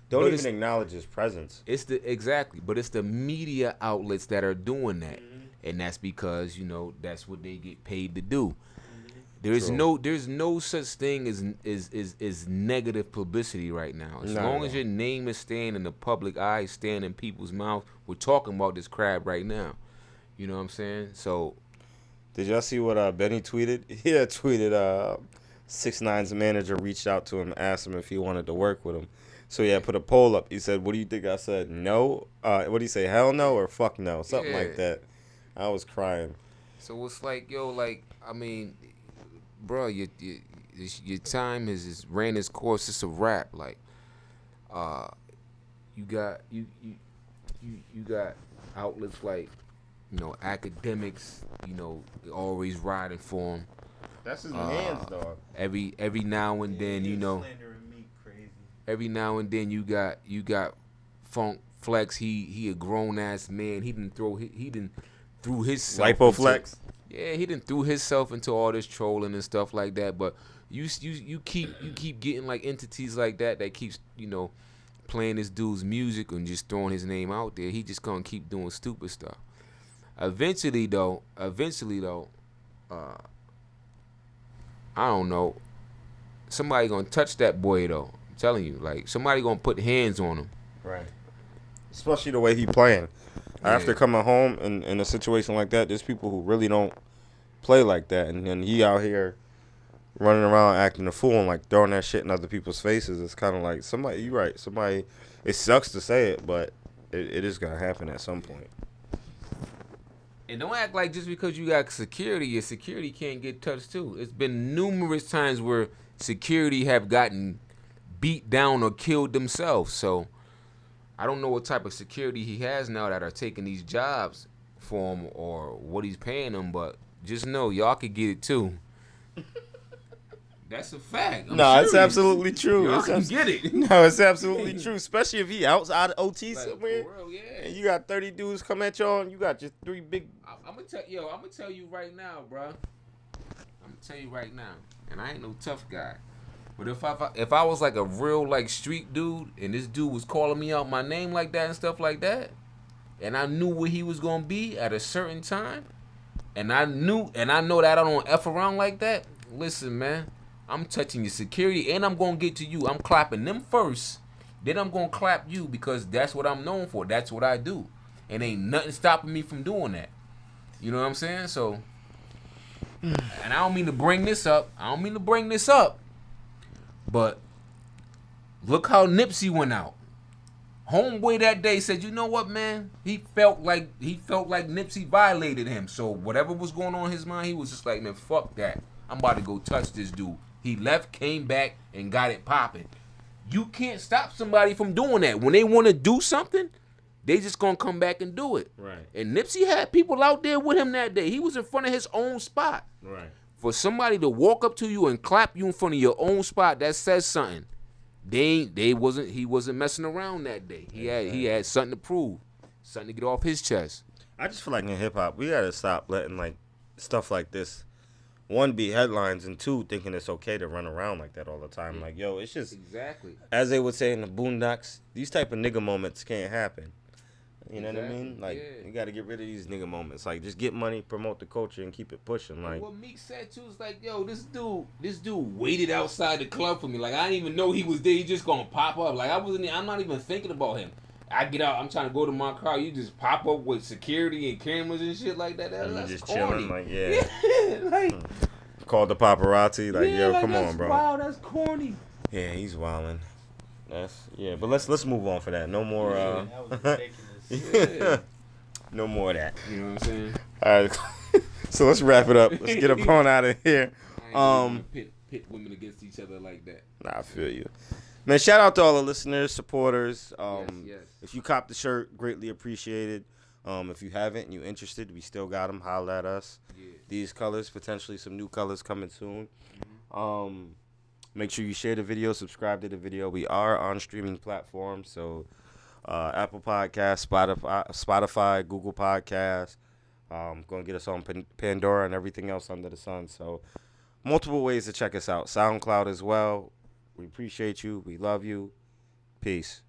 acknowledge his presence. It's the media outlets that are doing that, and that's because that's what they get paid to do. There's no such thing as negative publicity right now. As long as your name is staying in the public eye, staying in people's mouth, we're talking about this crap right now. You know what I'm saying? So Did y'all see what Benny tweeted? He had tweeted 6ix9ine's manager reached out to him, asked him if he wanted to work with him. So he had put a poll up. He said, "What do you think?" I said, "No." What do you say? Hell no or fuck no? Something like that. I was crying. So it's like, yo, like, I mean, bro, your time is ran its course. It's a wrap. Like, you got outlets like, academics. Always riding for him. That's his man's dog. Every now and then, every now and then you got Funk Flex. He a grown ass man. He didn't threw himself Lipo Flex. He didn't threw himself into all this trolling and stuff like that. But you keep getting like entities like that keeps playing this dude's music and just throwing his name out there. He just gonna keep doing stupid stuff. Eventually though, I don't know. Somebody gonna touch that boy though. I'm telling you, like somebody gonna put hands on him. Right. Especially the way he playing. After coming home in a situation like that, there's people who really don't play like that, and then he out here running around acting a fool and like throwing that shit in other people's faces. It's kind of like somebody. You right. Somebody. It sucks to say it, but it is gonna happen at some point. And don't act like just because you got security, your security can't get touched too. It's been numerous times where security have gotten beat down or killed themselves. So I don't know what type of security he has now that are taking these jobs for him or what he's paying them, but just know y'all could get it too. That's a fact. No, it's absolutely true. Y'all can get it. No, it's absolutely true. Especially if he outside of OT Like, somewhere, for real, yeah. and you got 30 dudes come at y'all, and you got just 3 big. I'm gonna tell you right now, bro. I'm gonna tell you right now, and I ain't no tough guy. But if I was like a real like street dude, and this dude was calling me out my name like that and stuff like that, and I knew where he was gonna be at a certain time, and I know that I don't F around like that. Listen, man, I'm touching your security, and I'm gonna get to you. I'm clapping them first, then I'm gonna clap you because that's what I'm known for. That's what I do, and ain't nothing stopping me from doing that. You know what I'm saying? So, and I don't mean to bring this up. But look how Nipsey went out. Homeboy that day said, "You know what, man? He felt like Nipsey violated him. So whatever was going on in his mind, he was just like, man, fuck that. I'm about to go touch this dude." He left, came back, and got it popping. You can't stop somebody from doing that. When they want to do something, they just gonna come back and do it. Right. And Nipsey had people out there with him that day. He was in front of his own spot. Right. For somebody to walk up to you and clap you in front of your own spot, that says something. He wasn't messing around that day. He had something to prove, something to get off his chest. I just feel like in hip hop, we gotta stop letting like stuff like this, one, be headlines, and two, thinking it's okay to run around like that all the time. Like, yo, it's just Exactly. as they would say in the Boondocks, these type of nigga moments can't happen. You know what I mean? Like, you got to get rid of these nigga moments. Like, just get money, promote the culture, and keep it pushing. Like, what Meek said too is like, yo, this dude waited outside the club for me. Like, I didn't even know he was there. He just gonna pop up. Like, I'm not even thinking about him. I get out, I'm trying to go to my car. You just pop up with security and cameras and shit like that. That's just corny. chilling. Like, like called the paparazzi. Like, yo, like, come on, bro. Wow, that's corny. Yeah, he's wilding. But let's move on for that. No more. That was ridiculous. No more of that. You know what I'm saying? All right, so let's wrap it up. Let's get up on out of here. I ain't pit women against each other like that. Nah, I feel you. Man, shout out to all the listeners, supporters. Yes. If you copped the shirt, greatly appreciated. If you haven't and you interested, we still got them. Holla at us. Yeah. These colors, potentially some new colors coming soon. Make sure you share the video, subscribe to the video. We are on streaming platforms, so Apple Podcasts, Spotify, Google Podcasts. Going to get us on Pandora and everything else under the sun. So multiple ways to check us out. SoundCloud as well. We appreciate you. We love you. Peace.